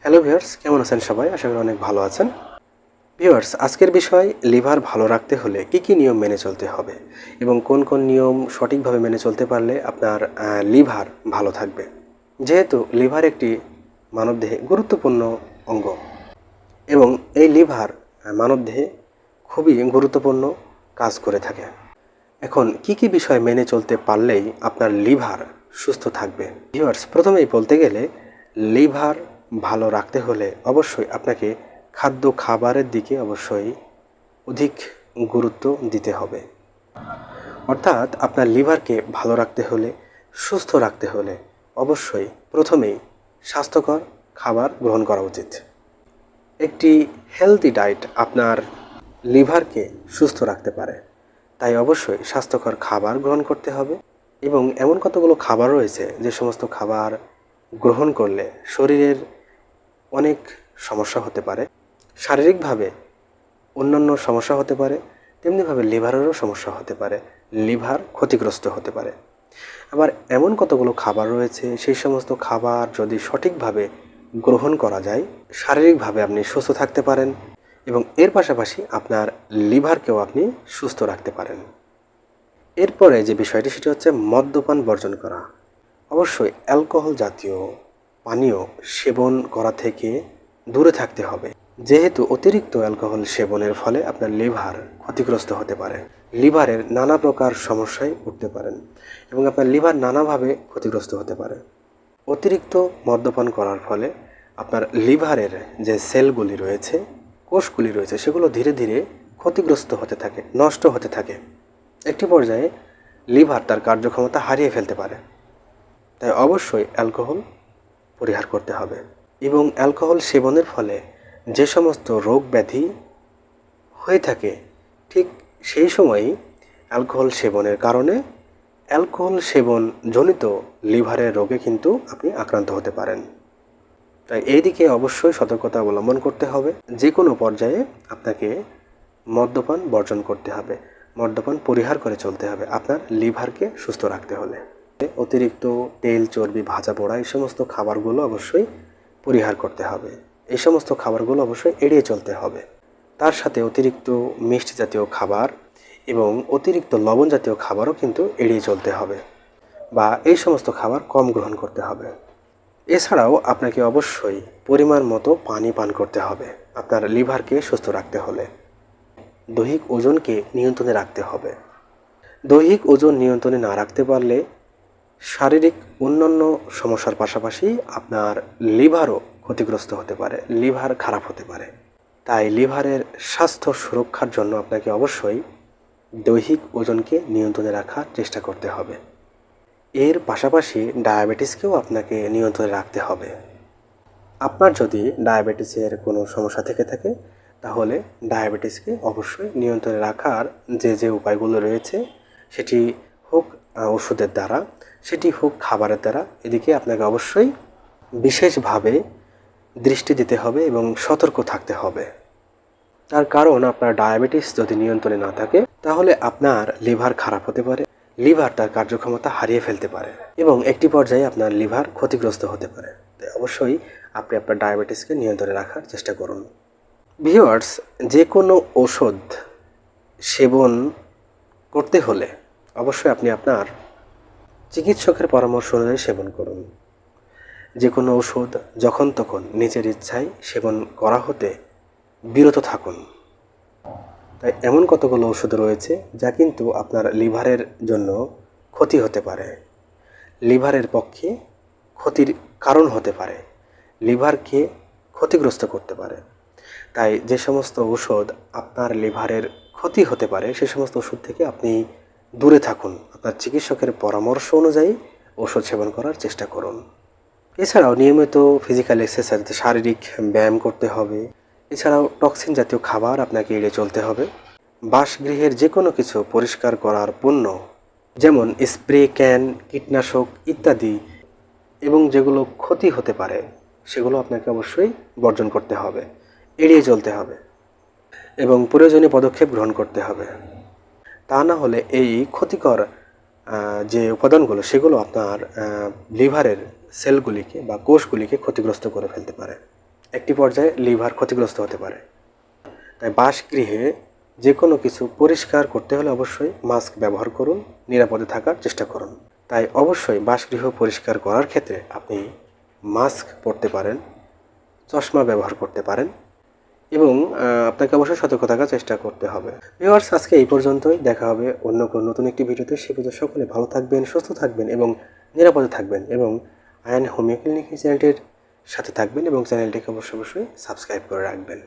Hello viewers, কেমন আছেন সবাই? আশা করি অনেক ভালো আছেন। ভিউয়ার্স, আজকের বিষয় লিভার ভালো রাখতে হলে কী কী নিয়ম মেনে চলতে হবে এবং কোন কোন নিয়ম সঠিকভাবে মেনে চলতে পারলে আপনার লিভার ভালো থাকবে। যেহেতু লিভার একটি মানবদেহে গুরুত্বপূর্ণ অঙ্গ এবং এই লিভার মানবদেহে খুবই গুরুত্বপূর্ণ কাজ করে থাকে। এখন কী কী বিষয় মেনে চলতে পারলেই আপনার লিভার সুস্থ থাকবে? ভিউয়ার্স, প্রথমেই বলতে গেলে লিভার ভালো রাখতে হলে অবশ্যই আপনাকে খাবারের দিকে অবশ্যই অধিক গুরুত্ব দিতে হবে। অর্থাৎ আপনার লিভারকে ভালো রাখতে হলে, সুস্থ রাখতে হলে অবশ্যই প্রথমেই স্বাস্থ্যকর খাবার গ্রহণ করা উচিত। একটি হেলদি ডায়েট আপনার লিভারকে সুস্থ রাখতে পারে, তাই অবশ্যই স্বাস্থ্যকর খাবার গ্রহণ করতে হবে। এবং এমন কতগুলো খাবার রয়েছে যে সমস্ত খাবার গ্রহণ করলে শরীরের অনেক সমস্যা হতে পারে, শারীরিকভাবে অন্যান্য সমস্যা হতে পারে, তেমনিভাবে লিভারেরও সমস্যা হতে পারে, লিভার ক্ষতিগ্রস্ত হতে পারে। আবার এমন কতগুলো খাবার রয়েছে, সেই সমস্ত খাবার যদি সঠিকভাবে গ্রহণ করা যায়, শারীরিকভাবে আপনি সুস্থ থাকতে পারেন এবং এর পাশাপাশি আপনার লিভারকেও আপনি সুস্থ রাখতে পারেন। এরপরে যে বিষয়টি সেটি হচ্ছে মদ্যপান বর্জন করা। অবশ্যই অ্যালকোহল জাতীয় পানীয় সেবন করা থেকে দূরে থাকতে হবে, যেহেতু অতিরিক্ত অ্যালকোহল সেবনের ফলে আপনার লিভার ক্ষতিগ্রস্ত হতে পারে, লিভারের নানা প্রকার সমস্যায় উঠতে পারেন এবং আপনার লিভার নানাভাবে ক্ষতিগ্রস্ত হতে পারে। অতিরিক্ত মদ্যপান করার ফলে আপনার লিভারের যে সেলগুলি রয়েছে, কোষগুলি রয়েছে, সেগুলো ধীরে ধীরে ক্ষতিগ্রস্ত হতে থাকে, নষ্ট হতে থাকে। একটি পর্যায়ে লিভার তার কার্যক্ষমতা হারিয়ে ফেলতে পারে। তাই অবশ্যই অ্যালকোহল পরিহার করতে হবে এবং অ্যালকোহল সেবনের ফলে যে সমস্ত রোগ ব্যাধি হয়ে থাকে, ঠিক সেই সময়ই অ্যালকোহল সেবনের কারণে অ্যালকোহল সেবন জনিত লিভারের রোগে কিন্তু আপনি আক্রান্ত হতে পারেন। তাই এই দিকে অবশ্যই সতর্কতা অবলম্বন করতে হবে। যে কোনো পর্যায়ে আপনাকে মদ্যপান বর্জন করতে হবে, মদ্যপান পরিহার করে চলতে হবে আপনার লিভারকে সুস্থ রাখতে হলে। অতিরিক্ত তেল, চর্বি, ভাজা পোড়া এই সমস্ত খাবারগুলো অবশ্যই পরিহার করতে হবে। এই সমস্ত খাবারগুলো অবশ্যই এড়িয়ে চলতে হবে। তার সাথে অতিরিক্ত মিষ্টি জাতীয় খাবার এবং অতিরিক্ত লবণ জাতীয় খাবারও কিন্তু এড়িয়ে চলতে হবে, বা এই সমস্ত খাবার কম গ্রহণ করতে হবে। এছাড়াও আপনাকে অবশ্যই পরিমাণ মতো পানি পান করতে হবে আপনার লিভারকে সুস্থ রাখতে হলে। দৈহিক ওজনকে নিয়ন্ত্রণে রাখতে হবে। দৈহিক ওজন নিয়ন্ত্রণে না রাখতে পারলে শারীরিক অন্যান্য সমস্যার পাশাপাশি আপনার লিভারও ক্ষতিগ্রস্ত হতে পারে, লিভার খারাপ হতে পারে। তাই লিভারের স্বাস্থ্য সুরক্ষার জন্য আপনাকে অবশ্যই দৈহিক ওজনকে নিয়ন্ত্রণে রাখার চেষ্টা করতে হবে। এর পাশাপাশি ডায়াবেটিসকেও আপনাকে নিয়ন্ত্রণে রাখতে হবে। আপনার যদি ডায়াবেটিসের কোনো সমস্যা থেকে থাকে, তাহলে ডায়াবেটিসকে অবশ্যই নিয়ন্ত্রণে রাখার যে উপায়গুলো রয়েছে, সেটি হোক ওষুধের দ্বারা, সেটি হোক খাবারের দ্বারা, এদিকে আপনাকে অবশ্যই বিশেষভাবে দৃষ্টি দিতে হবে এবং সতর্ক থাকতে হবে। তার কারণ আপনার ডায়াবেটিস যদি নিয়ন্ত্রণে না থাকে, তাহলে আপনার লিভার খারাপ হতে পারে, লিভার তার কার্যক্ষমতা হারিয়ে ফেলতে পারে এবং একটি পর্যায়ে আপনার লিভার ক্ষতিগ্রস্ত হতে পারে। তাই অবশ্যই আপনি আপনার ডায়াবেটিসকে নিয়ন্ত্রণে রাখার চেষ্টা করুন। ভিউয়ার্স, যে কোনো ওষুধ সেবন করতে হলে অবশ্যই আপনি আপনার চিকিৎসকের পরামর্শ অনুযায়ী সেবন করুন। যে কোনো ওষুধ যখন তখন নিজের ইচ্ছায় সেবন করা হতে বিরত থাকুন। তাই এমন কতগুলো ওষুধ রয়েছে যা কিন্তু আপনার লিভারের জন্য ক্ষতি হতে পারে, লিভারের পক্ষে ক্ষতির কারণ হতে পারে, লিভারকে ক্ষতিগ্রস্ত করতে পারে। তাই যে সমস্ত ওষুধ আপনার লিভারের ক্ষতি হতে পারে, সে সমস্ত ওষুধ থেকে আপনি দূরে থাকুন। আপনার চিকিৎসকের পরামর্শ অনুযায়ী ওষুধ সেবন করার চেষ্টা করুন। এছাড়াও নিয়মিত ফিজিক্যাল এক্সারসাইজ, শারীরিক ব্যায়াম করতে হবে। এছাড়াও টক্সিন জাতীয় খাবার আপনাকে এড়িয়ে চলতে হবে। বাসগৃহের যে কোনো কিছু পরিষ্কার করার পণ্য, যেমন স্প্রে ক্যান, কীটনাশক ইত্যাদি, এবং যেগুলো ক্ষতি হতে পারে, সেগুলো আপনাকে অবশ্যই বর্জন করতে হবে, এড়িয়ে চলতে হবে এবং প্রয়োজনীয় পদক্ষেপ গ্রহণ করতে হবে। তা না হলে এই ক্ষতিকর যে উপাদানগুলো, সেগুলো আপনার লিভারের সেলগুলিকে বা কোষগুলিকে ক্ষতিগ্রস্ত করে ফেলতে পারে। একটি পর্যায়ে লিভার ক্ষতিগ্রস্ত হতে পারে। তাই বাসগৃহে যে কোনো কিছু পরিষ্কার করতে হলে অবশ্যই মাস্ক ব্যবহার করুন, নিরাপদে থাকার চেষ্টা করুন। তাই অবশ্যই বাসগৃহ পরিষ্কার করার ক্ষেত্রে আপনি মাস্ক পরতে পারেন, চশমা ব্যবহার করতে পারেন এবং আপনাকে অবশ্যই সতর্ক থাকার চেষ্টা করতে হবে। ভিউয়ার্স, আজকে এই পর্যন্তই। দেখা হবে অন্য কোনো নতুন একটি ভিডিওতে। সে পর্যন্ত সকলে ভালো থাকবেন, সুস্থ থাকবেন এবং নিরাপদে থাকবেন এবং আয়ান হোমিও ক্লিনিক চ্যানেলটির সাথে থাকবেন এবং চ্যানেলটিকে অবশ্যই সাবস্ক্রাইব করে রাখবেন।